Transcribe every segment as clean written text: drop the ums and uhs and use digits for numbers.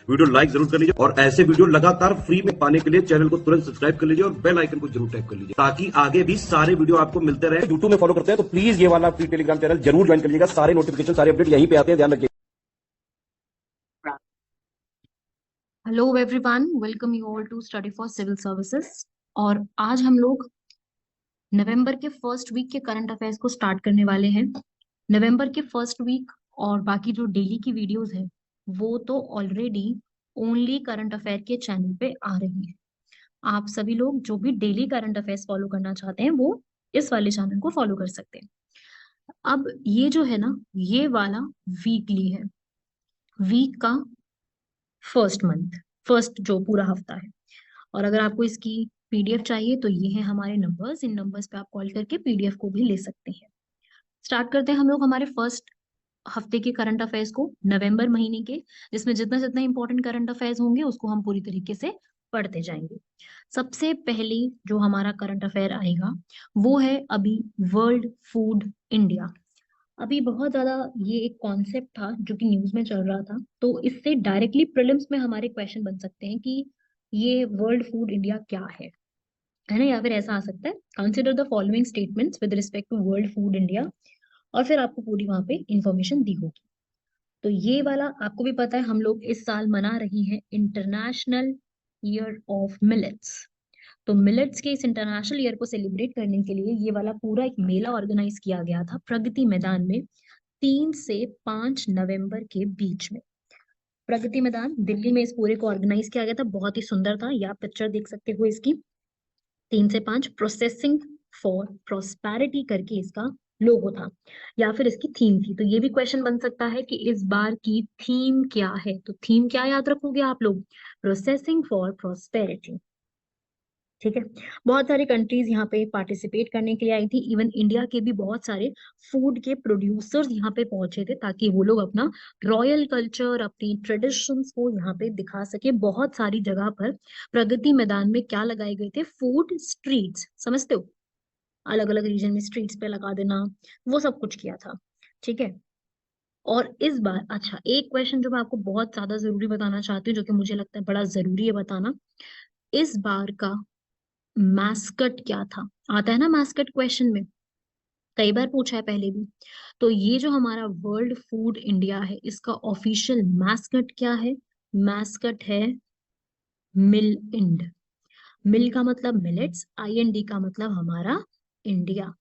Video like जरूर कर लीजिए और ऐसे वीडियो लगातार फ्री में पाने के लिए चैनल को तुरंत सब्सक्राइब कर लीजिए और बेल आइकन को जरूर टैप कर लीजिए ताकि आगे भी सारे वीडियो आपको मिलते रहे। यूट्यूब में फॉलो करते हैं तो प्लीज ये वाला फ्री टेलीग्राम चैनल जरूर ज्वाइन कर लीजिएगा। सारे नोटिफिकेशन सारे अपडेट यहीं पे आते हैं, ध्यान रखिए। Hello everyone, welcome you all to study for civil services. और आज हम लोग नवंबर के फर्स्ट वीक के करंट अफेयर्स को स्टार्ट करने वाले हैं। नवंबर के फर्स्ट वीक और बाकी जो डेली की वीडियोस है वो तो ऑलरेडी ओनली करंट अफेयर के चैनल पे आ रही है। आप सभी लोग जो भी डेली करंट अफेयर्स फॉलो करना चाहते हैं वो इस वाले चैनल को फॉलो कर सकते हैं। अब ये जो है ना, ये वाला वीकली है, वीक का फर्स्ट जो पूरा हफ्ता है। और अगर आपको इसकी पीडीएफ चाहिए तो ये है हमारे नंबर्स, इन नंबर्स पे आप कॉल करके पीडीएफ को भी ले सकते हैं। स्टार्ट करते हैं हम लोग हमारे फर्स्ट हफ्ते के करंट अफेयर्स को, नवंबर महीने के, जिसमें जितना जितना इंपॉर्टेंट करंट अफेयर्स होंगे उसको हम पूरी तरीके से पढ़ते जाएंगे। सबसे पहले जो हमारा करंट अफेयर आएगा वो है अभी वर्ल्ड फूड इंडिया। अभी बहुत ज्यादा ये एक कॉन्सेप्ट था जो कि न्यूज में चल रहा था, तो इससे डायरेक्टली प्रीलिम्स में हमारे क्वेश्चन बन सकते हैं कि ये वर्ल्ड फूड इंडिया क्या है ना, या फिर ऐसा आ सकता है consider the following statements with respect to world food India, और फिर आपको पूरी वहां पे इंफॉर्मेशन दी होगी। तो ये वाला आपको भी पता है, हम लोग इस साल मना रही हैं इंटरनेशनल ईयर ऑफ मिलेट्स। तो मिलेट्स के इस इंटरनेशनल ईयर को सेलिब्रेट करने के लिए ये वाला पूरा एक मेला ऑर्गेनाइज किया गया था प्रगति मैदान में 3 से 5 नवंबर के बीच में। प्रगति मैदान दिल्ली में इस पूरे को ऑर्गेनाइज किया गया था, बहुत ही सुंदर था। ये आप पिक्चर देख सकते हो इसकी। 3 से 5 प्रोसेसिंग फॉर प्रोस्पेरिटी करके इसका लोगो था, या फिर इसकी थीम थी। तो ये भी क्वेश्चन बन सकता है कि इस बार की थीम क्या है। तो थीम क्या याद रखोगे आप लोग? Processing for prosperity. ठीक है। बहुत सारी कंट्रीज यहाँ पे पार्टिसिपेट करने के लिए आई थी। इवन इंडिया के भी बहुत सारे फूड के प्रोड्यूसर्स यहाँ पे पहुंचे थे ताकि वो लोग अपना रॉयल कल्चर, अपनी ट्रेडिशंस को यहाँ पे दिखा सके। बहुत सारी जगह पर प्रगति मैदान में क्या लगाए गए थे? फूड स्ट्रीट्स, समझते हो? अलग अलग रीजन में स्ट्रीट्स पे लगा देना, वो सब कुछ किया था। ठीक है। और इस बार अच्छा, एक क्वेश्चन जो मैं आपको बहुत ज्यादा जरूरी बताना चाहती हूँ, जो कि मुझे लगता है बड़ा जरूरी है बताना। इस बार का मैस्कट क्या था? आता है ना मैस्कट क्वेश्चन में, कई बार पूछा है पहले भी। तो ये जो हमारा वर्ल्ड फूड इंडिया है इसका ऑफिशियल मैस्कट क्या है? मैस्कट है मिल इंड। मिल का मतलब मिलेट्स, आईएनडी का मतलब हमारा इंडिया।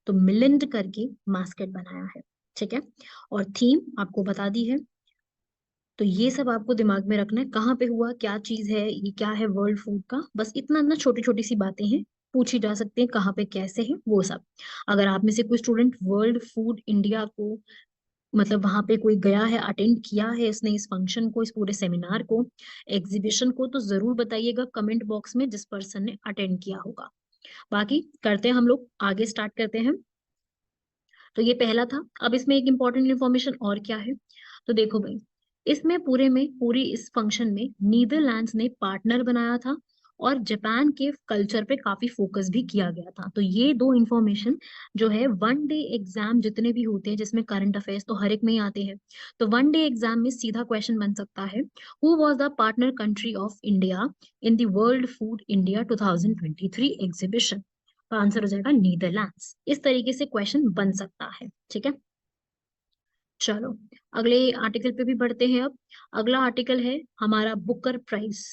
तो मिलिंड करके मैस्कट बनाया है। ठीक है। और थीम आपको बता दी है। तो ये सब आपको दिमाग में रखना है, कहाँ पे हुआ, क्या चीज है, ये क्या है वर्ल्ड फूड का। बस इतना ना, छोटी छोटी सी बातें हैं, पूछी जा सकती हैं, कहाँ पे कैसे है वो सब। अगर आप में से कोई स्टूडेंट वर्ल्ड फूड इंडिया को, मतलब वहां पे कोई गया है, अटेंड किया है इसने, इस फंक्शन को, इस पूरे सेमिनार को, एग्जीबिशन को, तो जरूर बताइएगा कमेंट बॉक्स में जिस पर्सन ने अटेंड किया होगा। बाकी करते हैं हम लोग आगे, स्टार्ट करते हैं। तो ये पहला था। अब इसमें एक इंपॉर्टेंट इन्फॉर्मेशन और क्या है, तो देखो भाई, इसमें पूरे में, पूरी इस फंक्शन में नीदरलैंड्स ने पार्टनर बनाया था और जापान के कल्चर पे काफी फोकस भी किया गया था। तो ये दो इंफॉर्मेशन जो है, वन डे एग्जाम जितने भी होते हैं जिसमें करंट अफेयर्स तो हर एक में ही आते हैं, तो वन डे एग्जाम में सीधा क्वेश्चन बन सकता है, who was the partner country of India in the world food India 2023 exhibition? तो आंसर हो जाएगा नीदरलैंड्स। इस तरीके से क्वेश्चन बन सकता है। ठीक है। चलो अगले आर्टिकल पे भी बढ़ते हैं। अब अगला आर्टिकल है हमारा बुकर प्राइज,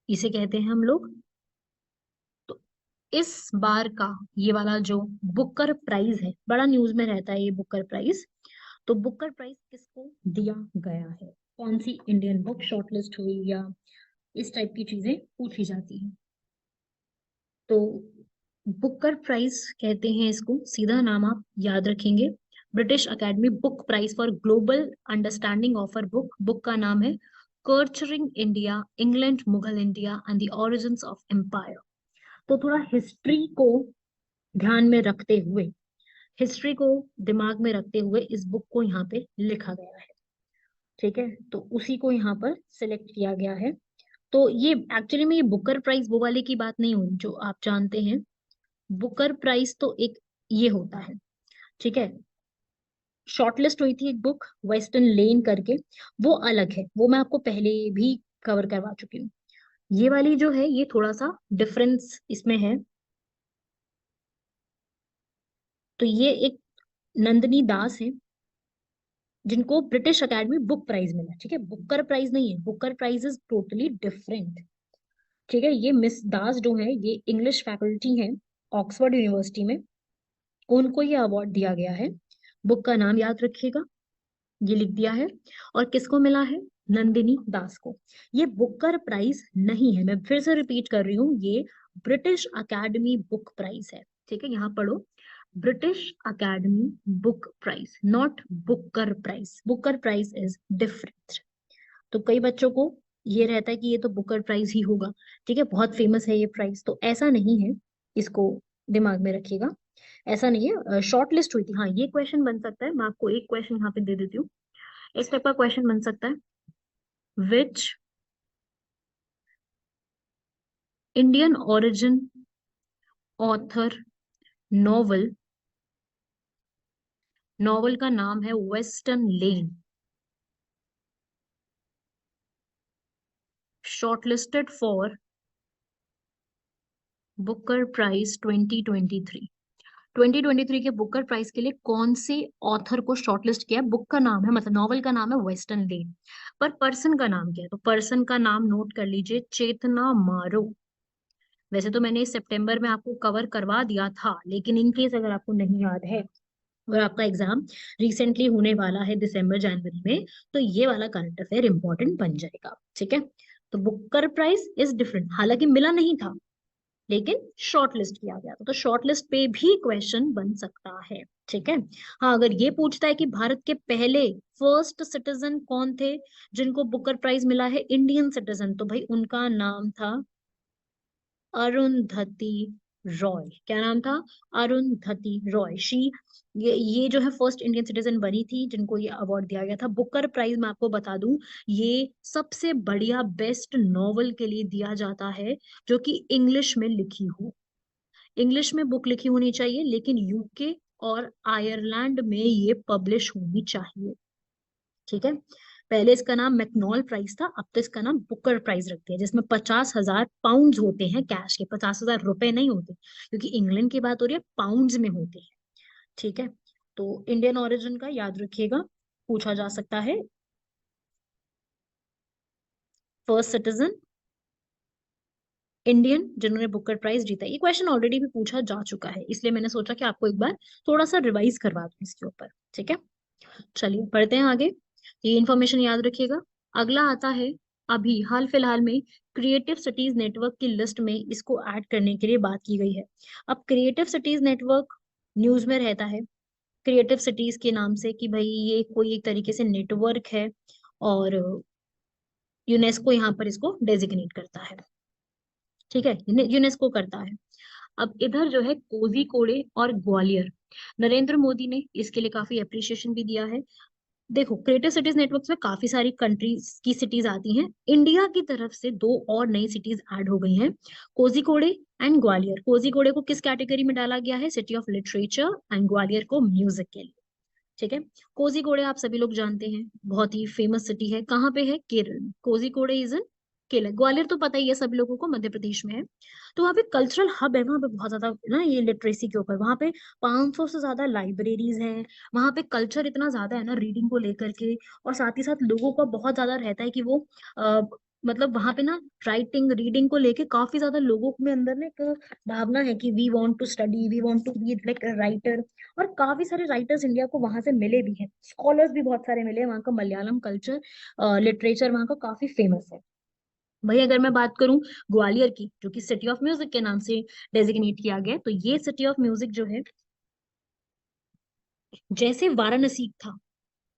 इसे कहते हैं हम लोग। तो इस बार का ये वाला जो बुकर प्राइज है, बड़ा न्यूज में रहता है ये बुकर प्राइज। तो बुकर प्राइज किसको दिया गया है? कौन सी इंडियन बुक शॉर्टलिस्ट हुई, या इस टाइप की चीजें पूछी जाती हैं। तो बुकर प्राइज कहते हैं इसको, सीधा नाम आप याद रखेंगे, British academy book Prize for Global Understanding of her book. Book का नाम है Courting India, England, Mughal India and the Origins of Empire. तो थोड़ा हिस्ट्री को ध्यान में रखते हुए, हिस्ट्री को दिमाग में रखते हुए इस बुक को यहाँ पे लिखा गया है। ठीक है। तो उसी को यहाँ पर सिलेक्ट किया गया है। तो ये एक्चुअली में, ये बुकर प्राइज वो वाले की बात नहीं हुई जो आप जानते हैं। बुकर प्राइज तो एक ये होता है, ठीक है, शॉर्टलिस्ट हुई थी एक बुक वेस्टर्न लेन करके, वो अलग है, वो मैं आपको पहले भी कवर करवा चुकी हूँ। ये वाली जो है ये थोड़ा सा डिफरेंस इसमें है। तो ये एक नंदिनी दास है जिनको ब्रिटिश अकेडमी बुक प्राइज मिला, ठीक है, बुकर प्राइज नहीं है, Booker prize is totally different. ठीक है, ये मिस दास जो है ये इंग्लिश फैकल्टी है ऑक्सफोर्ड यूनिवर्सिटी में, उनको ये अवार्ड दिया गया है। बुक का नाम याद रखिएगा, ये लिख दिया है। और किसको मिला है? नंदिनी दास को। ये बुकर प्राइज नहीं है, मैं फिर से रिपीट कर रही हूँ, ये ब्रिटिश अकेडमी बुक प्राइज है। ठीक है, यहाँ पढ़ो, British academy book prize, not Booker prize. Booker prize is different. तो कई बच्चों को ये रहता है कि ये तो बुकर प्राइज ही होगा, ठीक है, बहुत फेमस है ये प्राइज, तो ऐसा नहीं है, इसको दिमाग में रखिएगा। ऐसा नहीं है। शॉर्ट लिस्ट हुई थी, हाँ ये क्वेश्चन बन सकता है, मैं आपको एक क्वेश्चन यहाँ पे दे देती हूँ। इस टाइप का क्वेश्चन बन सकता है, which Indian origin author novel, novel का नाम है Western Lane, shortlisted for Booker prize 2023। 2023 के बुकर प्राइज के लिए कौन से ऑथर को शॉर्टलिस्ट किया है? बुक का नाम है, मतलब नॉवल का नाम है वेस्टर्न लेन, पर पर्सन का नाम क्या है? तो पर्सन का नाम नोट कर लीजिए, चेतना मारो। वैसे तो मैंने इस सितंबर में आपको कवर करवा दिया था, लेकिन इन केस अगर आपको नहीं याद है और आपका एग्जाम रिसेंटली होने वाला है दिसंबर जनवरी में, तो ये वाला करंट अफेयर इंपॉर्टेंट बन जाएगा। ठीक है, तो बुकर प्राइज इज डिफरेंट, हालांकि मिला नहीं था लेकिन शॉर्ट लिस्ट किया गया था, तो शॉर्ट लिस्ट पे भी क्वेश्चन बन सकता है। ठीक है, हाँ अगर ये पूछता है कि भारत के पहले फर्स्ट सिटीजन कौन थे जिनको बुकर प्राइज मिला है, इंडियन सिटीजन, तो भाई उनका नाम था अरुंधति रॉय। क्या नाम था? अरुंधति रॉय। ये जो है फर्स्ट इंडियन सिटीजन बनी थी जिनको ये अवार्ड दिया गया था। बुकर प्राइज मैं आपको बता दूं, ये सबसे बढ़िया बेस्ट नॉवल के लिए दिया जाता है जो कि इंग्लिश में लिखी हो। इंग्लिश में बुक लिखी होनी चाहिए, लेकिन यूके और आयरलैंड में ये पब्लिश होनी चाहिए। ठीक है, पहले इसका नाम मैकनॉल प्राइज था, अब तो इसका नाम बुकर प्राइज रख दिया, जिसमें 50,000 पाउंड होते हैं कैश के, 50,000 रुपए नहीं होते, क्योंकि इंग्लैंड की बात हो रही है, पाउंड्स में होते हैं। ठीक है, तो इंडियन ओरिजिन का याद रखिएगा, पूछा जा सकता है। फर्स्ट सिटीजन इंडियन जिन्होंने बुकर प्राइज जीता, ये क्वेश्चन ऑलरेडी भी पूछा जा चुका है, इसलिए मैंने सोचा कि आपको एक बार थोड़ा सा रिवाइज करवा दूं इसके ऊपर। ठीक है, चलिए पढ़ते हैं आगे, ये इन्फॉर्मेशन याद रखिएगा। अगला आता है, अभी हाल फिलहाल में क्रिएटिव सिटीज नेटवर्क की लिस्ट में इसको ऐड करने के लिए बात की गई है। अब क्रिएटिव सिटीज नेटवर्क न्यूज में रहता है क्रिएटिव सिटीज के नाम से, कि भाई ये कोई एक तरीके से नेटवर्क है, और यूनेस्को यहाँ पर इसको डेजिग्नेट करता है। ठीक है, यूनेस्को करता है। अब इधर जो है कोझीकोडे और ग्वालियर, नरेंद्र मोदी ने इसके लिए काफी अप्रिशिएशन भी दिया है। देखो, क्रिएटिव सिटीज नेटवर्क में काफी सारी कंट्रीज की सिटीज आती हैं, इंडिया की तरफ से दो और नई सिटीज ऐड हो गई हैं, कोझीकोडे एंड ग्वालियर। कोझीकोडे को किस कैटेगरी में डाला गया है? City of literature, and Gwalior को म्यूजिक के लिए। ठीक है, कोझीकोडे आप सभी लोग जानते हैं, बहुत ही फेमस सिटी है, कहाँ पे है? केरल में। Kozhikode is in Kerala. ग्वालियर तो पता ही है सभी लोगों को, मध्य प्रदेश में है। तो वहाँ पे कल्चरल हब है, वहाँ पे बहुत ज्यादा ना ये लिटरेसी के ऊपर, वहाँ पे 500 से ज्यादा लाइब्रेरीज हैं, वहाँ पे कल्चर इतना ज्यादा है ना रीडिंग को लेकर के, और साथ ही साथ लोगों का बहुत ज्यादा रहता है कि वो मतलब वहाँ पे ना राइटिंग रीडिंग को लेके काफी ज्यादा लोगों में अंदर ना एक भावना है कि we want to study, we want to be like writer. और काफी सारे राइटर्स इंडिया को वहां से मिले भी हैं, स्कॉलर्स भी बहुत सारे मिले हैं, वहाँ का मलयालम कल्चर लिटरेचर वहाँ का काफी फेमस है। वही अगर मैं बात करूं ग्वालियर की, जो कि सिटी ऑफ म्यूजिक के नाम से डेजिग्नेट किया गया है, तो ये सिटी ऑफ म्यूजिक जो है, जैसे वाराणसी था,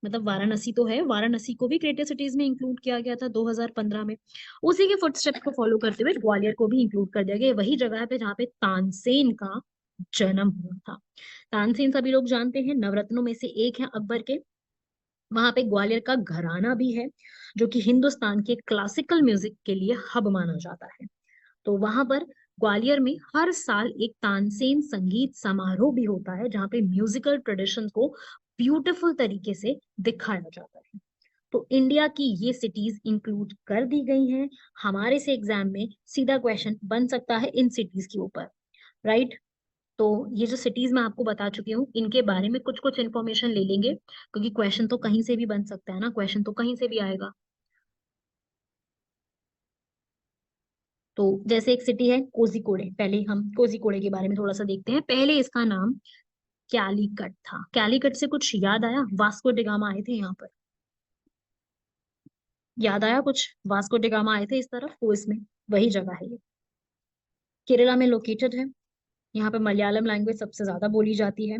मतलब वाराणसी तो है, वाराणसी को भी क्रिएटिव सिटीज में इंक्लूड किया गया था 2015 में, उसी के फुटस्टेप्स को फॉलो करते हुए ग्वालियर को भी इंक्लूड कर दिया गया। वही जगह पे जहाँ पे तानसेन का जन्म हुआ था। तानसेन सभी लोग जानते हैं, नवरत्नों में से एक है अकबर के। वहां पे ग्वालियर का घराना भी है, जो कि हिंदुस्तान के क्लासिकल म्यूजिक के लिए हब माना जाता है। तो वहां पर ग्वालियर में हर साल एक तानसेन संगीत समारोह भी होता है, जहाँ पे म्यूजिकल ट्रेडिशन को ब्यूटीफुल तरीके से दिखाया जाता है। तो इंडिया की ये सिटीज इंक्लूड कर दी गई हैं। हमारे से एग्जाम में सीधा क्वेश्चन बन सकता है इन सिटीज के ऊपर, राइट। तो ये जो सिटीज मैं आपको बता चुकी हूँ, इनके बारे में कुछ कुछ इन्फॉर्मेशन ले लेंगे, क्योंकि क्वेश्चन तो कहीं से भी बन सकता है ना, क्वेश्चन तो कहीं से भी आएगा। तो जैसे एक सिटी है कोझिकोडे, पहले हम कोझिकोडे के बारे में थोड़ा सा देखते हैं। पहले इसका नाम कैलीकट था। कैलीकट से कुछ याद आया? वास्को डिगामा आए थे यहाँ पर, याद आया कुछ? वास्को डिगामा आए थे इस तरफ, वो इसमें वही जगह है ये। केरला में लोकेटेड है। यहाँ पे मलयालम लैंग्वेज सबसे ज्यादा बोली जाती है।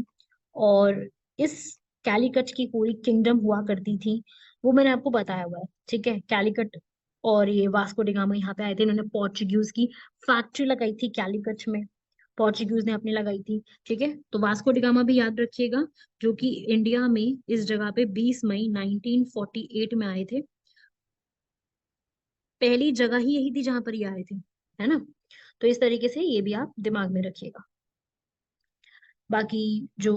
और इस कैलीकट की पूरी किंगडम हुआ करती थी, वो मैंने आपको बताया हुआ है, ठीक है। कैलीकट और ये वास्को डिगामा यहाँ पे आए थे, इन्होंने पोर्चुगीज की फैक्ट्री लगाई थी कैलीकट में, पोर्चुगीज ने अपनी लगाई थी, ठीक है। तो वास्को डिगामा भी याद रखिएगा, जो कि इंडिया में इस जगह पे 20 मई 1948 में आए थे। पहली जगह ही यही थी जहां पर ये आए थे, है ना। तो इस तरीके से ये भी आप दिमाग में रखिएगा। बाकी जो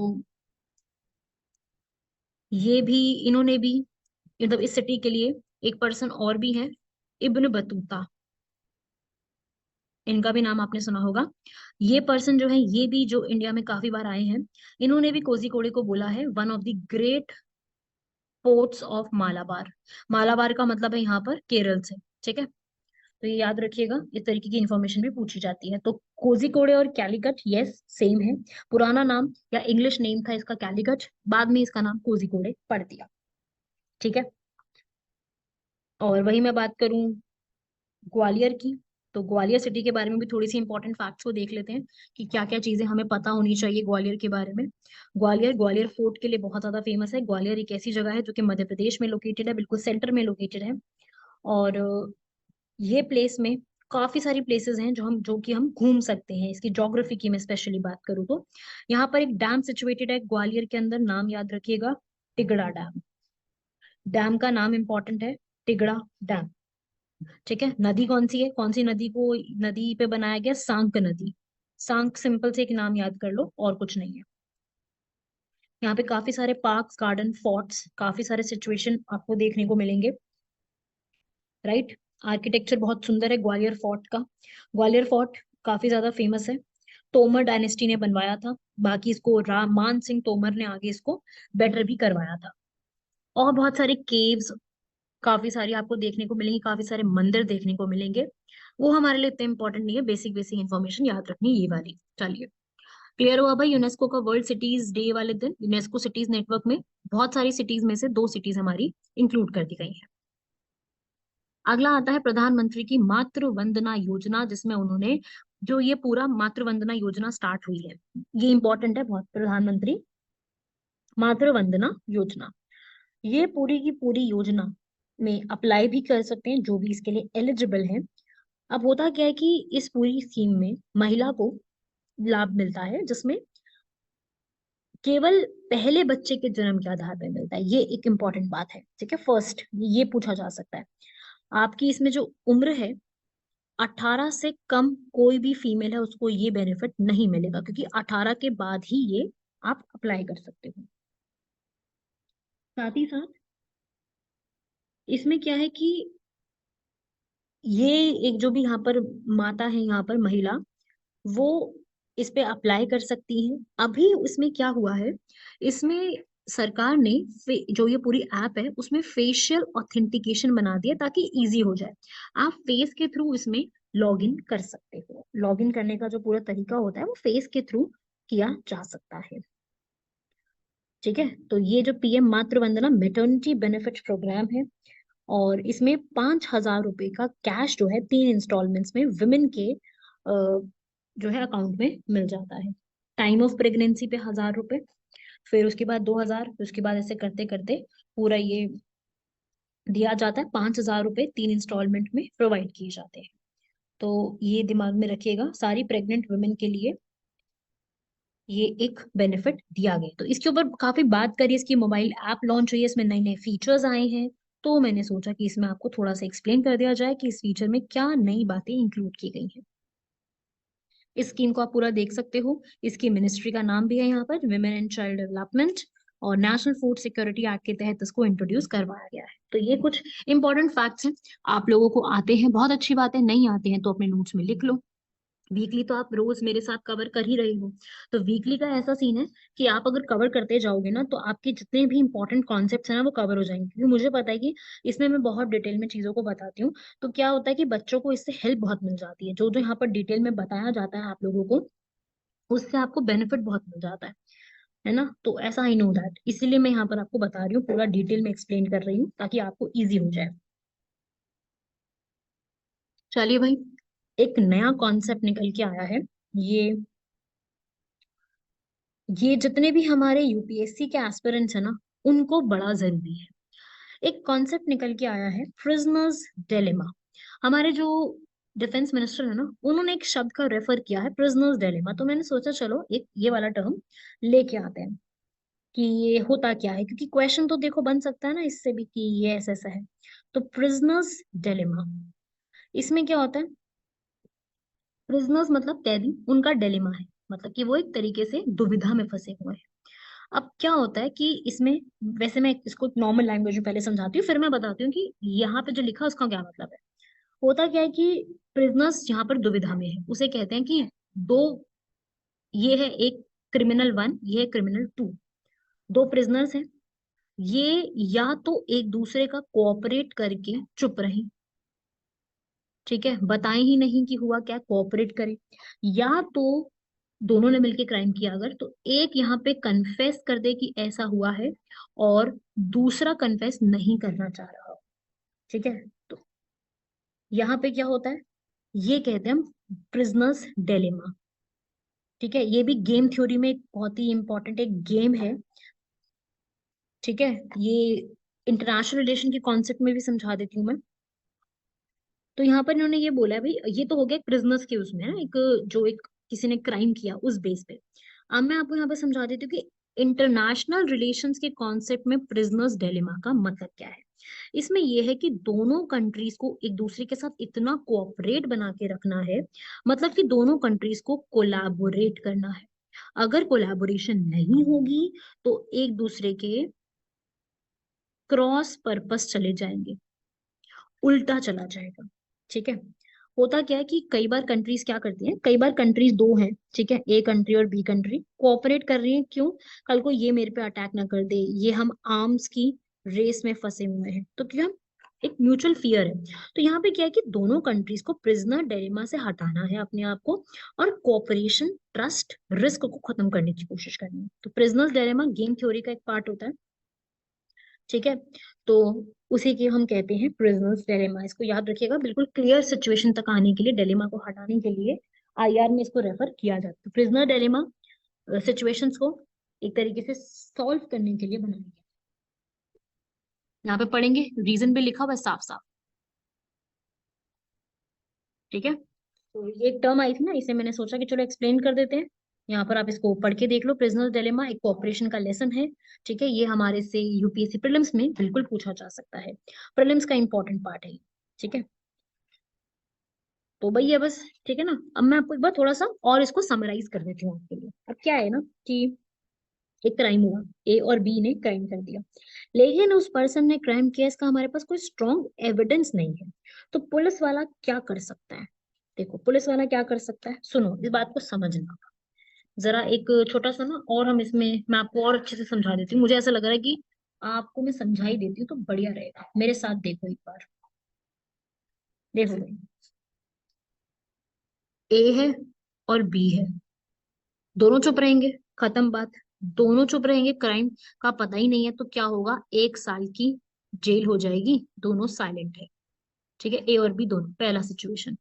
ये भी, इन्होंने भी, मतलब इस सिटी के लिए एक पर्सन और भी है, इब्न बतूता। इनका भी नाम आपने सुना होगा। ये पर्सन जो है, ये भी जो इंडिया में काफी बार आए हैं, इन्होंने भी कोझिकोडे को बोला है one of the great ports of Malabar. Malabar का मतलब है यहाँ पर केरल से, ठीक है। तो ये याद रखिएगा, इस तरीके की इंफॉर्मेशन भी पूछी जाती है। तो कोझिकोडे और कैलीकट यस सेम है। पुराना नाम या इंग्लिश नेम था इसका कैलीकट, बाद में इसका नाम कोझिकोडे पड़ दिया, ठीक है। और वही मैं बात करूं ग्वालियर की, तो ग्वालियर सिटी के बारे में भी थोड़ी सी इंपॉर्टेंट फैक्ट्स को देख लेते हैं कि क्या क्या चीजें हमें पता होनी चाहिए ग्वालियर के बारे में। ग्वालियर, ग्वालियर फोर्ट के लिए बहुत ज्यादा फेमस है। ग्वालियर एक ऐसी जगह है जो कि मध्य प्रदेश में लोकेटेड है, बिल्कुल सेंटर में लोकेटेड है। और ये प्लेस में काफी सारी प्लेसेस हैं जो कि हम घूम सकते हैं। इसकी ज्योग्राफी की मैं स्पेशली बात करूँ तो यहाँ पर एक डैम सिचुएटेड है ग्वालियर के अंदर, नाम याद रखिएगा, टिगड़ा डैम। डैम का नाम इंपॉर्टेंट है, टिगड़ा डैम, ठीक है। नदी कौन सी है, कौन सी नदी को नदी पे बनाया गया? सांक नदी। सांक सिंपल से एक नाम याद कर लो, और कुछ नहीं है। यहाँ पे काफी सारे पार्क्स, गार्डन, फोर्ट्स, काफी सारे सिचुएशन आपको देखने को मिलेंगे, राइट। आर्किटेक्चर बहुत सुंदर है ग्वालियर फोर्ट का। ग्वालियर फोर्ट काफी ज्यादा फेमस है, तोमर डायनेस्टी ने बनवाया था। बाकी इसको राम मान सिंह तोमर ने आगे इसको बेटर भी करवाया था। और बहुत सारे केव्स, काफी सारी आपको देखने को मिलेंगी, काफी सारे मंदिर देखने को मिलेंगे। वो हमारे लिए इतने इंपॉर्टेंट नहीं है, बेसिक बेसिक इन्फॉर्मेशन याद रखनी है ये वाली। चलिए, क्लियर हुआ भाई। यूनेस्को का वर्ल्ड सिटीज डे वाले दिन यूनेस्को सिटीज नेटवर्क में बहुत सारी सिटीज में से 2 सिटीज हमारी इंक्लूड कर दी गई हैं। अगला आता है प्रधानमंत्री की मातृ वंदना योजना, जिसमें उन्होंने जो ये पूरा मातृ वंदना योजना स्टार्ट हुई है, ये इंपॉर्टेंट है बहुत। प्रधानमंत्री मातृ वंदना योजना, ये पूरी की पूरी योजना में अप्लाई भी कर सकते हैं जो भी इसके लिए एलिजिबल है। अब होता क्या है कि इस पूरी स्कीम में महिला को लाभ मिलता है, जिसमें केवल पहले बच्चे के जन्म के आधार पर मिलता है। ये एक इंपॉर्टेंट बात है, ठीक है। फर्स्ट ये पूछा जा सकता है, आपकी इसमें जो उम्र है 18 से कम कोई भी फीमेल है उसको ये बेनिफिट नहीं मिलेगा, क्योंकि 18 के बाद ही ये आप अप्लाई कर सकते हो। साथ ही साथ इसमें क्या है कि ये एक जो भी यहाँ पर माता है, यहाँ पर महिला, वो इस पे अप्लाई कर सकती है। अभी इसमें क्या हुआ है, इसमें सरकार ने जो ये पूरी ऐप है उसमें फेशियल ऑथेंटिकेशन बना दिया ताकि इजी हो जाए। आप फेस के थ्रू इसमें लॉग इन कर सकते हो। लॉग इन करने का जो पूरा तरीका होता है वो फेस के थ्रू किया जा सकता है, ठीक है। तो ये जो पीएम मातृ वंदना मेटर्निटी बेनिफिट प्रोग्राम है, और इसमें 5,000 रुपए का कैश जो है 3 इंस्टॉलमेंट्स में विमेन के जो है अकाउंट में मिल जाता है। टाइम ऑफ प्रेगनेंसी पे 1,000 रुपए, फिर उसके बाद 2,000, फिर उसके बाद ऐसे करते करते पूरा ये दिया जाता है। 5,000 रुपए 3 इंस्टॉलमेंट में प्रोवाइड किए जाते हैं। तो ये दिमाग में रखिएगा, सारी प्रेग्नेंट वुमेन के लिए ये एक बेनिफिट दिया गया। तो इसके ऊपर काफी बात करी, इसकी मोबाइल ऐप लॉन्च हुई है, इसमें नए नए फीचर्स आए हैं। तो मैंने सोचा कि इसमें आपको थोड़ा सा एक्सप्लेन कर दिया जाए कि इस फीचर में क्या नई बातें इंक्लूड की गई हैं। इस स्कीम को आप पूरा देख सकते हो। इसकी मिनिस्ट्री का नाम भी है यहाँ पर, विमेन एंड चाइल्ड डेवलपमेंट। और नेशनल फूड सिक्योरिटी एक्ट के तहत इसको इंट्रोड्यूस करवाया गया है। तो ये कुछ इंपॉर्टेंट फैक्ट्स हैं, आप लोगों को आते हैं, बहुत अच्छी बात है, नहीं आते हैं तो अपने नोट्स में लिख लो। वीकली तो आप रोज मेरे साथ कवर कर ही रही हो, तो वीकली का ऐसा सीन है कि आप अगर कवर करते जाओगे ना तो आपके जितने भी इंपॉर्टेंट कॉन्सेप्ट्स हैं ना वो कवर हो जाएंगे, क्योंकि मुझे पता है कि इसमें मैं बहुत डिटेल में चीजों को बताती हूँ। तो क्या होता है कि बच्चों को इससे हेल्प बहुत मिल जाती है, जो जो यहाँ पर डिटेल में बताया जाता है आप लोगों को, उससे आपको बेनिफिट बहुत मिल जाता है ना। तो ऐसा आई नो दैट, इसीलिए मैं यहाँ पर आपको बता रही हूँ, पूरा डिटेल में एक्सप्लेन कर रही हूँ ताकि आपको ईजी हो जाए। चलिए भाई, एक नया कॉन्सेप्ट निकल के आया है। ये ये जितने भी हमारे यूपीएससी के एस्पिरेंट्स है ना, उनको बड़ा जरूरी है। एक कॉन्सेप्ट निकल के आया है, प्रिजनर्स डिलेमा। हमारे जो डिफेंस मिनिस्टर है ना, उन्होंने एक शब्द का रेफर किया है, प्रिजनर्स डिलेमा। तो मैंने सोचा चलो एक ये वाला टर्म लेके आते हैं कि ये होता क्या है, क्योंकि क्वेश्चन तो देखो बन सकता है ना इससे भी कि ये ऐसा ऐसा है। तो प्रिजनर्स डिलेमा, इसमें क्या होता है, प्रिजनर्स मतलब कैदी, उनका डिलेमा है, मतलब कि वो एक तरीके से दुविधा में फंसे हुए हैं। अब क्या होता है कि इसमें, वैसे मैं इसको नॉर्मल लैंग्वेज में पहले समझाती हूँ, फिर मैं बताती हूँ कि यहाँ पे जो लिखा है उसका क्या मतलब है। होता क्या है कि प्रिजनर्स यहाँ पर दुविधा में है, उसे कहते हैं कि दो, ये है एक क्रिमिनल वन, ये है क्रिमिनल टू। दो प्रिजनर्स हैं, ये या तो एक दूसरे का कोऑपरेट करके चुप रहे, ठीक है, बताएं ही नहीं कि हुआ क्या, कोऑपरेट करें, या तो दोनों ने मिलके क्राइम किया अगर, तो एक यहाँ पे कन्फेस कर दे कि ऐसा हुआ है और दूसरा कन्फेस नहीं करना चाह रहा हो, ठीक है। तो यहाँ पे क्या होता है, ये कहते हैं हम प्रिजनर्स डिलेमा, ठीक है। ये भी गेम थ्योरी में एक बहुत ही इंपॉर्टेंट एक गेम है, ठीक है। ये इंटरनेशनल रिलेशन के कॉन्सेप्ट में भी समझा देती हूँ मैं। तो यहाँ पर इन्होंने ये बोला है भाई, ये तो हो गया प्रिजनर्स के उसमें ना, एक जो एक किसी ने क्राइम किया उस बेस पे। अब मैं आपको यहाँ पे समझा देती हूँ कि इंटरनेशनल रिलेशंस के कॉन्सेप्ट में प्रिजनर्स डिलेमा का मतलब क्या है। इसमें यह है कि दोनों कंट्रीज को एक दूसरे के साथ इतना कोऑपरेट बना के रखना है, मतलब कि दोनों कंट्रीज को कोलैबोरेट करना है। अगर कोलैबोरेशन नहीं होगी तो एक दूसरे के क्रॉस पर्पस चले जाएंगे, उल्टा चला जाएगा, ठीक है। होता क्या है कि कई बार कंट्रीज क्या करती हैं, कई बार कंट्रीज दो हैं, ठीक है, ए कंट्री और बी कंट्री कोऑपरेट कर रही है, क्यों, कल को ये मेरे पे अटैक ना कर दे, ये हम आर्म्स की रेस में फंसे हुए हैं, तो क्या, एक म्यूचुअल फियर है। तो यहाँ पे क्या है कि दोनों कंट्रीज को प्रिजनर डिलेमा से हटाना है अपने आप को, और कोऑपरेशन, ट्रस्ट, रिस्क को खत्म करने की कोशिश करनी है। तो प्रिजनर्स डिलेमा गेम थ्योरी का एक पार्ट होता है, ठीक है। तो उसी के हम कहते हैं प्रिजनर्स डिलेमा, इसको याद रखिएगा, बिल्कुल क्लियर सिचुएशन तक आने के लिए, डिलेमा को हटाने के लिए आईआर में इसको रेफर किया जाता है। प्रिजनर डिलेमा सिचुएशंस को एक तरीके से सॉल्व करने के लिए बनाया गया। यहाँ पे पढ़ेंगे, रीजन भी लिखा हुआ है साफ साफ, ठीक है। तो ये एक टर्म आई थी ना, इसे मैंने सोचा कि चलो एक्सप्लेन कर देते हैं। यहाँ पर आप इसको पढ़ के देख लो, प्रिजनर डिलेमा एक कोऑपरेशन का लेसन है, ठीक है। ये हमारे से यूपीएससी प्रीलिम्स में बिल्कुल पूछा जा सकता है, प्रीलिम्स का इंपॉर्टेंट पार्ट है, ठीक है। तो भैया बस, ठीक है ना। अब मैं आपको एक बार थोड़ा सा और इसको समराइज कर देती हूँ आपके लिए। अब क्या है ना कि एक क्राइम हुआ, ए और बी ने क्राइम कर दिया, लेकिन उस पर्सन ने क्राइम किया, इसका हमारे पास कोई स्ट्रॉन्ग एविडेंस नहीं है। तो पुलिस वाला क्या कर सकता है, देखो पुलिस वाला क्या कर सकता है, सुनो इस बात को समझना जरा, एक छोटा सा ना, और हम इसमें मैं आपको और अच्छे से समझा देती हूँ, मुझे ऐसा लग रहा है कि आपको मैं समझा ही देती हूँ तो बढ़िया रहेगा, मेरे साथ देखो एक बार, देखो भाई, ए है और बी है, दोनों चुप रहेंगे, खत्म बात। दोनों चुप रहेंगे, क्राइम का पता ही नहीं है, तो क्या होगा, 1 साल की जेल हो जाएगी, दोनों साइलेंट है, ठीक है। ए और बी दोनों, पहला सिचुएशन,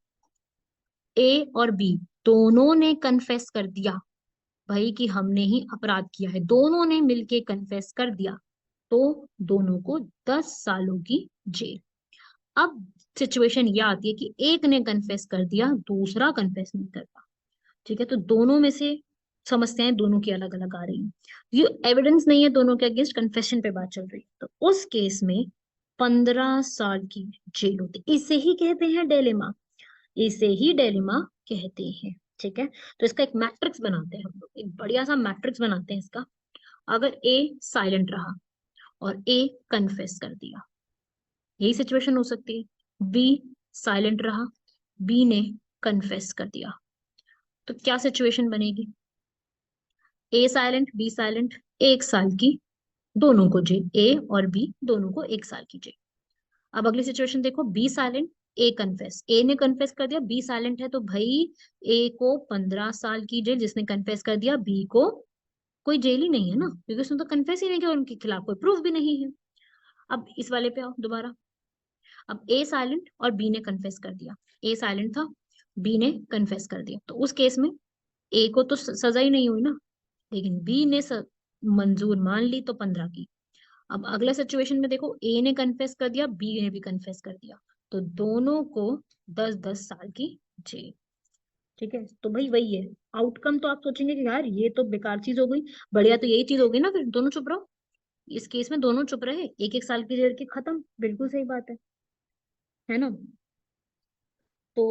ए और बी दोनों ने कन्फेस कर दिया भाई कि हमने ही अपराध किया है, दोनों ने मिलके कन्फेस कर दिया, तो दोनों को 10 सालों की जेल। अब सिचुएशन ये आती है कि एक ने कन्फेस कर दिया, दूसरा कन्फेस नहीं करता, ठीक है। तो दोनों में से समस्याएं दोनों की अलग अलग आ रही हैं, ये एविडेंस नहीं है दोनों के अगेंस्ट, कन्फेशन पे बात चल रही है, तो उस केस में 15 साल की जेल होती है। इसे ही कहते हैं डिलेमा, इसे ही डिलेमा कहते हैं, ठीक है। तो इसका एक मैट्रिक्स बनाते हैं हम लोग, एक बढ़िया सा मैट्रिक्स बनाते हैं इसका, अगर ए साइलेंट रहा और ए कन्फेस कर दिया, यही सिचुएशन हो सकती है। बी साइलेंट रहा, बी ने कन्फेस कर दिया, तो क्या सिचुएशन बनेगी? ए साइलेंट, बी साइलेंट, 1 साल की दोनों को जेल, ए और बी दोनों को 1 साल की जेल। अब अगली सिचुएशन देखो, बी साइलेंट, ए कन्फेस, ए ने कन्फेस कर दिया, बी साइलेंट है, तो भाई ए को 15 साल की जेल, जिसने कन्फेस कर दिया, बी को कोई जेल ही नहीं है ना, क्योंकि उसने तो कन्फेस ही नहीं किया, उनके खिलाफ कोई प्रूफ भी नहीं है। अब इस वाले पे आओ दोबारा। अब ए साइलेंट और बी ने कन्फेस कर दिया, ए साइलेंट था, बी ने कन्फेस कर दिया, तो उस केस में ए को तो सजा ही नहीं हुई ना, लेकिन बी ने मंजूर मान ली, तो 15 की। अब अगला सिचुएशन में देखो, ए ने कन्फेस कर दिया, बी ने भी कन्फेस कर दिया, तो दोनों को 10-10 साल की जेल। ठीक है, तो भाई वही है आउटकम। तो आप सोचेंगे कि यार ये तो बेकार चीज हो गई, बढ़िया तो यही चीज होगी ना, फिर दोनों चुप रहो। इस केस में दोनों चुप रहे, 1-1 साल की जेल की, खत्म, बिल्कुल सही बात है ना। तो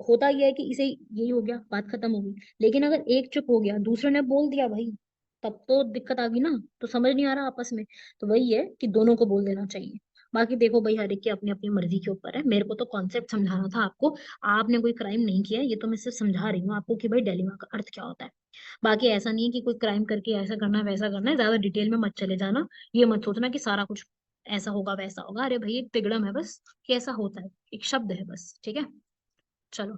होता यह है कि इसे यही हो गया, बात खत्म हो गई। लेकिन अगर एक चुप हो गया, दूसरे ने बोल दिया भाई, तब तो दिक्कत आ गई ना, तो समझ नहीं आ रहा आपस में। तो वही है कि दोनों को बोल देना चाहिए। बाकी देखो भाई, हर एक की अपनी अपनी मर्जी के ऊपर है, मेरे को तो कॉन्सेप्ट समझाना था आपको। आपने कोई क्राइम नहीं किया है, ये तो मैं सिर्फ समझा रही हूँ आपको कि भाई डेलिमा का अर्थ क्या होता है। बाकी ऐसा नहीं है कि कोई क्राइम करके ऐसा करना है वैसा करना है, ज्यादा डिटेल में मत चले जाना। ये मत सोचना कि सारा कुछ ऐसा होगा वैसा होगा, अरे भाई एक तिगड़म है बस, कि ऐसा होता है, एक शब्द है बस, ठीक है। चलो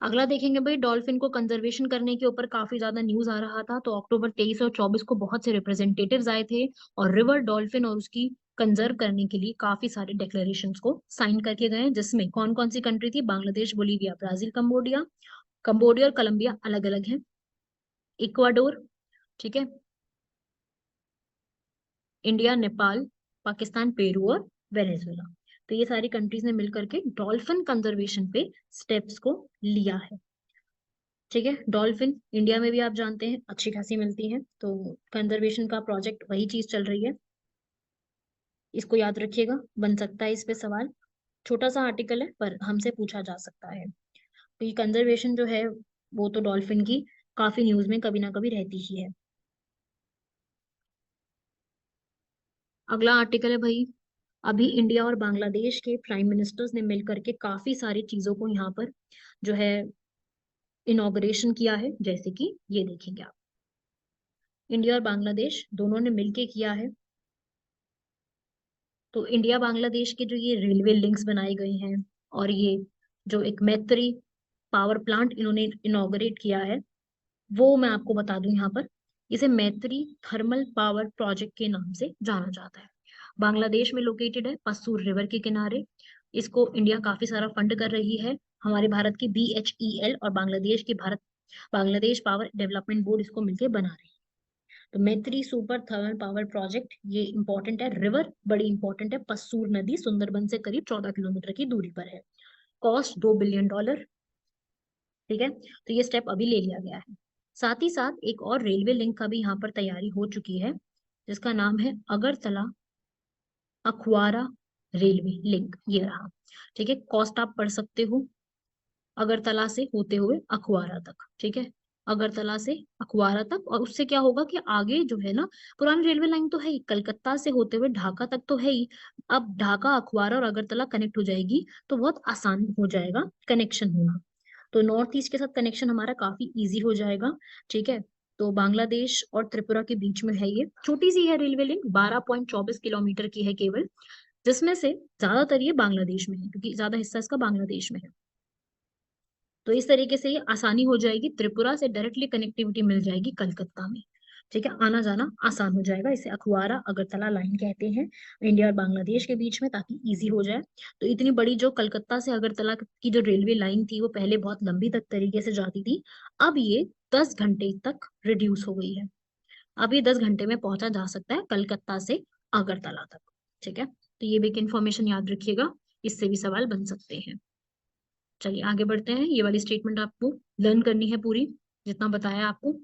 अगला देखेंगे भाई, डॉल्फिन को कंजर्वेशन करने के ऊपर काफी ज्यादा न्यूज आ रहा था, तो अक्टूबर 23 और 24 को बहुत से रिप्रेजेंटेटिव्स आए थे, और रिवर डॉल्फिन और उसकी कंजर्व करने के लिए काफी सारे डिक्लेरेशंस को साइन करके गए हैं, जिसमें कौन कौन सी कंट्री थी? Bangladesh, Bolivia, Brazil, Cambodia. Cambodia और कोलंबिया अलग अलग हैं। इक्वाडोर, ठीक है, इंडिया, नेपाल, पाकिस्तान, पेरू और वेनेजुएला। तो ये सारी कंट्रीज ने मिलकर के डॉल्फिन कंजर्वेशन पे स्टेप्स को लिया है। ठीक है, डॉल्फिन इंडिया में भी आप जानते हैं अच्छी खासी मिलती है, तो कंजर्वेशन का प्रोजेक्ट वही चीज चल रही है। इसको याद रखिएगा, बन सकता है इस पे सवाल। छोटा सा आर्टिकल है पर हमसे पूछा जा सकता है। तो ये कंजर्वेशन जो है वो तो डॉल्फिन की काफी न्यूज में कभी ना कभी रहती ही है। अगला आर्टिकल है भाई, अभी इंडिया और बांग्लादेश के प्राइम मिनिस्टर्स ने मिलकर के काफी सारी चीजों को यहाँ पर जो है इनॉग्रेशन किया है, जैसे कि ये देखेंगे आप, इंडिया और बांग्लादेश दोनों ने मिलके किया है। तो इंडिया बांग्लादेश के जो ये रेलवे लिंक्स बनाए गए हैं, और ये जो एक मैत्री पावर प्लांट इन्होंने इनॉग्रेट किया है, वो मैं आपको बता दूं यहाँ पर, इसे मैत्री थर्मल पावर प्रोजेक्ट के नाम से जाना जाता है। बांग्लादेश में लोकेटेड है, पसूर रिवर के किनारे। इसको इंडिया काफी सारा फंड कर रही है, हमारे भारत की BHEL और बांग्लादेश की बांग्लादेश पावर डेवलपमेंट बोर्ड इसको मिलकर बना रही है। तो मैत्री सुपर थर्मल पावर प्रोजेक्ट ये इंपॉर्टेंट है, रिवर बड़ी इंपॉर्टेंट है, पसूर नदी सुंदरबन से करीब 14 किलोमीटर की दूरी पर है। Cost $2 billion. ठीक है, तो ये स्टेप अभी ले लिया गया है। साथ ही साथ एक और रेलवे लिंक का भी यहाँ पर तैयारी हो चुकी है, जिसका नाम है अगरतला अखुआरा रेलवे लिंक, ये रहा। ठीक है, कॉस्ट आप पढ़ सकते हो, अगरतला से होते हुए अखुआरा तक। ठीक है, अगरतला से अखुआरा तक, और उससे क्या होगा कि आगे जो है ना, पुरानी रेलवे लाइन तो है ही, कलकत्ता से होते हुए ढाका तक तो है ही, अब ढाका, अखुआरा और अगरतला कनेक्ट हो जाएगी, तो बहुत आसान हो जाएगा कनेक्शन होना। तो नॉर्थ ईस्ट के साथ कनेक्शन हमारा काफी इजी हो जाएगा। ठीक है, तो बांग्लादेश और त्रिपुरा के बीच में है, ये छोटी सी है रेलवे लिंक, 12.24 किलोमीटर की है केवल, जिसमें से ज्यादातर ये बांग्लादेश में है, क्योंकि ज्यादा हिस्सा इसका बांग्लादेश में है। तो इस तरीके से ये आसानी हो जाएगी, त्रिपुरा से डायरेक्टली कनेक्टिविटी मिल जाएगी कलकत्ता में। ठीक है, आना जाना आसान हो जाएगा, इसे अखुआरा अगरतला लाइन कहते हैं, इंडिया और बांग्लादेश के बीच में, ताकि इजी हो जाए। तो इतनी बड़ी जो कलकत्ता से अगरतला की जो रेलवे लाइन थी, वो पहले बहुत लंबी तक तरीके से जाती थी, अब ये 10 घंटे तक रिड्यूस हो गई है। अब ये 10 घंटे में पहुंचा जा सकता है कलकत्ता से अगरतला तक। ठीक है, तो ये भी एक इन्फॉर्मेशन याद रखिएगा, इससे भी सवाल बन सकते हैं। चलिए आगे बढ़ते हैं, ये वाली स्टेटमेंट आपको लर्न करनी है पूरी, जितना बताया आपको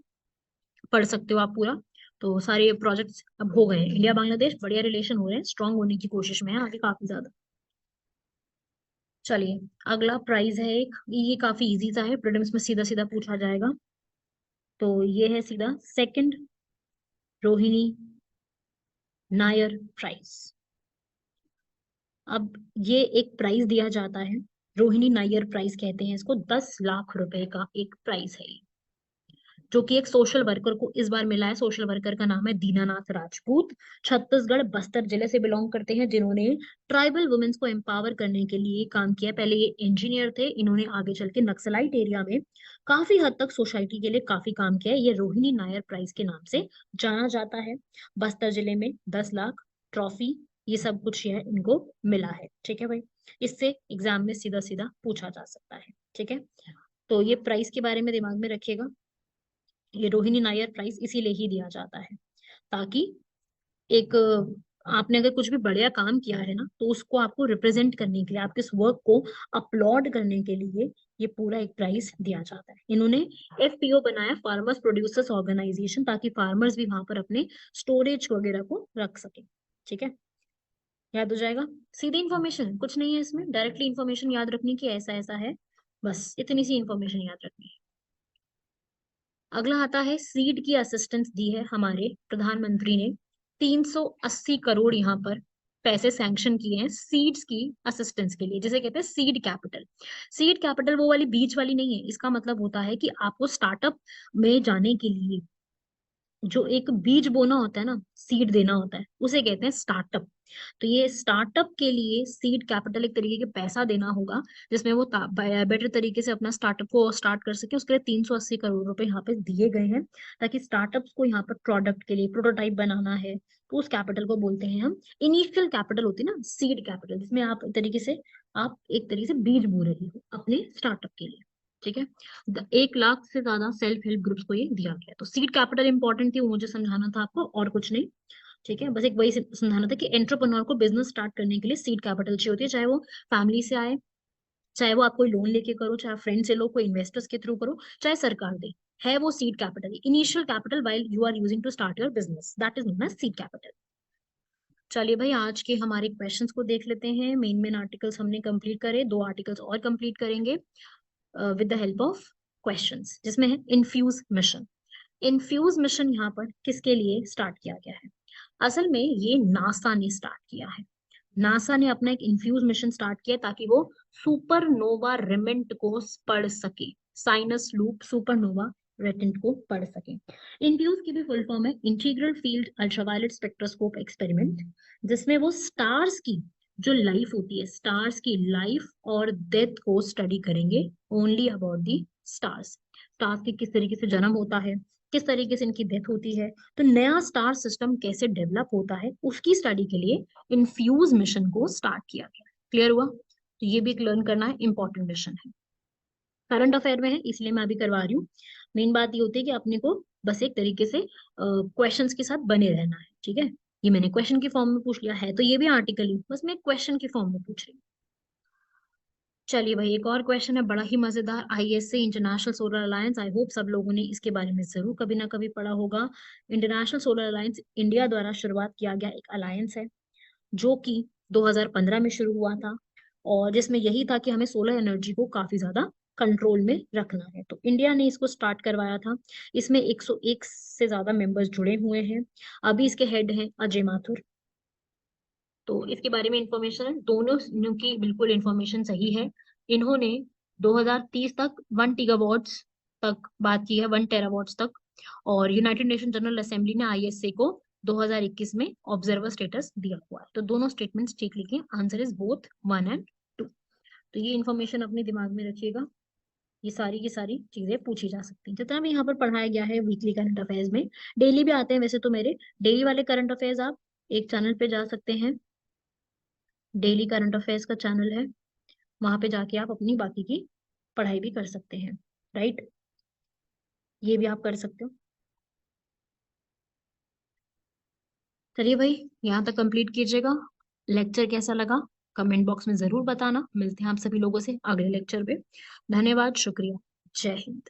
पढ़ सकते हो आप पूरा। तो सारे प्रोजेक्ट्स अब हो गए हैं, इंडिया बांग्लादेश बढ़िया रिलेशन हो रहे हैं, स्ट्रांग होने की कोशिश में है आगे काफी ज्यादा। चलिए अगला प्राइज है एक, ये काफी इजी सा है, प्रीलिम्स में सीधा सीधा पूछा जाएगा। तो ये है सीधा सेकंड रोहिणी नायर प्राइज। अब ये एक प्राइज दिया जाता है, रोहिणी नायर प्राइज कहते हैं इसको। 10 लाख रुपए का एक प्राइज है ये, जो कि एक सोशल वर्कर को इस बार मिला है। सोशल वर्कर का नाम है दीनानाथ राजपूत, छत्तीसगढ़ बस्तर जिले से बिलोंग करते हैं, जिन्होंने ट्राइबल वुमेन्स को एम्पावर करने के लिए काम किया। पहले ये इंजीनियर थे, इन्होंने आगे चल के नक्सलाइट एरिया में काफी हद तक सोसाइटी के लिए काफी काम किया है। ये रोहिणी नायर प्राइज के नाम से जाना जाता है। बस्तर जिले में 10 लाख, ट्रॉफी, ये सब कुछ यह इनको मिला है। ठीक है भाई, इससे एग्जाम में सीधा सीधा पूछा जा सकता है। ठीक है, तो ये प्राइस के बारे में दिमाग में रखिएगा। ये रोहिणी नायर प्राइज इसीलिए ही दिया जाता है, ताकि एक आपने अगर कुछ भी बढ़िया काम किया है ना, तो उसको आपको रिप्रेजेंट करने के लिए, आपके इस वर्क को अपलॉड करने के लिए ये पूरा एक प्राइज दिया जाता है। इन्होंने एफपीओ बनाया, फार्मर्स प्रोड्यूसर्स ऑर्गेनाइजेशन, ताकि फार्मर्स भी वहां पर अपने स्टोरेज वगैरह को रख सके। ठीक है, याद हो जाएगा। सीधी इन्फॉर्मेशन, कुछ नहीं है इसमें, डायरेक्टली इन्फॉर्मेशन याद रखनी की ऐसा ऐसा है, बस इतनी सी इन्फॉर्मेशन याद रखनी है। अगला आता है, सीड की असिस्टेंस दी है हमारे प्रधानमंत्री ने। 380 करोड़ यहाँ पर पैसे सैंक्शन किए हैं सीड्स की असिस्टेंस के लिए, जिसे कहते हैं सीड कैपिटल। सीड कैपिटल वो वाली बीच वाली नहीं है, इसका मतलब होता है कि आपको स्टार्टअप में जाने के लिए जो एक बीज बोना होता है ना, सीड देना होता है, उसे कहते हैं स्टार्टअप। तो ये स्टार्टअप के लिए सीड कैपिटल एक तरीके के पैसा देना होगा, जिसमें वो बेटर तरीके से अपना स्टार्टअप को स्टार्ट कर सके। उसके लिए 380 करोड़ रुपए यहाँ पे दिए गए हैं, ताकि स्टार्टअप्स को यहाँ पर प्रोडक्ट के लिए प्रोटोटाइप बनाना है, तो उस कैपिटल को बोलते हैं हम इनिशियल कैपिटल। होती है ना सीड कैपिटल, जिसमें आप एक तरीके से बीज बो रही हो अपने स्टार्टअप के लिए। ठीक है, 1 लाख से ज्यादा सेल्फ हेल्प ग्रुप्स को ये दिया गया। तो सीड कैपिटल इंपॉर्टेंट थी, वो मुझे समझाना था आपको, और कुछ नहीं। ठीक है, बस एक वही समझाना था कि एंटरप्रेन्योर को बिजनेस स्टार्ट करने के लिए सीड कैपिटल चाहिए होती है, चाहे वो फैमिली से आए, चाहे वो आप कोई लोन लेके करो, चाहे फ्रेंड से लो, कोई इन्वेस्टर्स के थ्रू करो, चाहे सरकार दे, है वो seed capital, initial capital while you are using to start your business, that is known as seed capital. चलिए भाई, आज के हमारे क्वेश्चंस को देख लेते हैं। मेन मेन आर्टिकल्स हमने कंप्लीट करे, 2 आर्टिकल्स और कंप्लीट करेंगे with the help of questions, जिसमें है इन्फ्यूज मिशन। इन्फ्यूज मिशन यहाँ पर किसके लिए स्टार्ट किया गया है? असल में ये नासा ने स्टार्ट किया है। नासा ने अपना एक इन्फ्यूज मिशन स्टार्ट किया, ताकि वो सुपरनोवा रिमेंट को पढ़ सके, साइनस लूप सुपरनोवा रेटेंट को पढ़ सके। इन्फ्यूज की भी फुल फॉर्म है integral field ultraviolet spectroscope experiment, जिसमें वो स्टार्स की जो लाइफ होती है, स्टार्स की लाइफ और डेथ को स्टडी करेंगे, only about the stars. Stars के किस तरीके से जन्म होता है, किस तरीके से इनकी डेथ होती है, तो नया स्टार सिस्टम कैसे डेवलप होता है, उसकी स्टडी के लिए इन्फ्यूज मिशन को स्टार्ट किया गया। क्लियर हुआ? तो ये भी लर्न करना है, इंपॉर्टेंट मिशन है, करंट अफेयर में है, इसलिए मैं अभी करवा रही हूँ। मेन बात ये होती है कि अपने को बस एक तरीके से क्वेश्चंस के साथ बने रहना है। ठीक है, ये मैंने क्वेश्चन की फॉर्म में पूछ लिया है, तो ये भी आर्टिकल ही, बस मैं क्वेश्चन की फॉर्म में पूछ रही हूँ। चलिए भाई, एक और क्वेश्चन है बड़ा ही मजेदार, ISA international solar alliance. I hope सब लोगों ने इसके बारे में जरूर कभी ना कभी पढ़ा होगा। इंटरनेशनल सोलर अलायंस इंडिया द्वारा शुरुआत किया गया एक अलायंस है, जो कि 2015 में शुरू हुआ था, और जिसमें यही था कि हमें सोलर एनर्जी को काफी ज्यादा कंट्रोल में रखना है। तो इंडिया ने इसको स्टार्ट करवाया था। इसमें 101 से ज्यादा मेंबर्स जुड़े हुए हैं। अभी इसके हेड हैं अजय माथुर। तो इसके बारे में इंफॉर्मेशन है, दोनों की बिल्कुल इंफॉर्मेशन सही है। इन्होंने 2030 तक 1 गीगावाट्स तक बात की है, 1 टेरावाट्स तक। और यूनाइटेड नेशन जनरल असेंबली ने आईएसए को 2021 में ऑब्जर्वर स्टेटस दिया हुआ है। तो दोनों स्टेटमेंट्स ठीक लिखिए, आंसर इज बोथ 1 और 2। तो ये इन्फॉर्मेशन अपने दिमाग में रखिएगा, ये सारी की सारी चीजें पूछी जा सकती हैं। जितना भी यहाँ पर पढ़ाया गया है वीकली करंट अफेयर्स में, डेली भी आते हैं वैसे तो मेरे डेली वाले करंट अफेयर्स, आप एक चैनल पे जा सकते हैं, डेली करंट अफेयर्स का चैनल है, वहां पे जाके आप अपनी बाकी की पढ़ाई भी कर सकते हैं। राइट, ये भी आप कर सकते हो। चलिए भाई, यहाँ तक कंप्लीट कीजिएगा। लेक्चर कैसा लगा कमेंट बॉक्स में जरूर बताना। मिलते हैं आप सभी लोगों से अगले लेक्चर पे। धन्यवाद, शुक्रिया, जय हिंद।